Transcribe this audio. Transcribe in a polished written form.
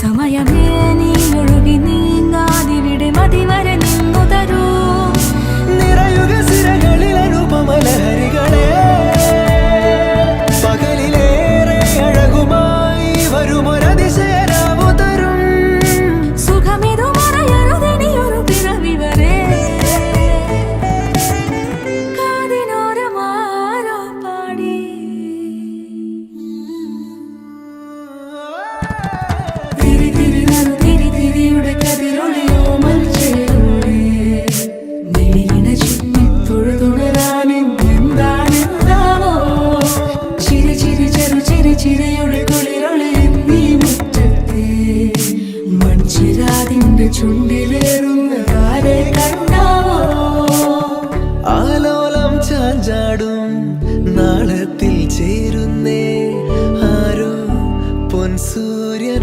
സമയമേ നീ ഒഴുകി നീങ്ങാതിവിടെ മതിവരെ നിന്നു തരൂ. നിറയുക സിരകളിൽ അനുപമലഹരികളെ, പകലിലേറെ അഴകുമായി വരുമൊരതിശയരാവു തരും. സുഖമിതു മറയരുതെനിയൊരു പിറവി വരെ. കാതിനോരമാരോ പാടി തിരി തിരി നറു തിരി തിരിയുടെ കതിരൊളിയോ മൽച്ചേരോടെ വെളിയിണ ചുറ്റി തൊഴുതുണരാനെന്താണെന്താവോ. ചിരി ചിരി ചെറു ചിരി ചിരിയുടെ കുളിരൊളി നീ മുറ്റത്തെ മൺചിരാതിന്റെ ചുണ്ടിലെ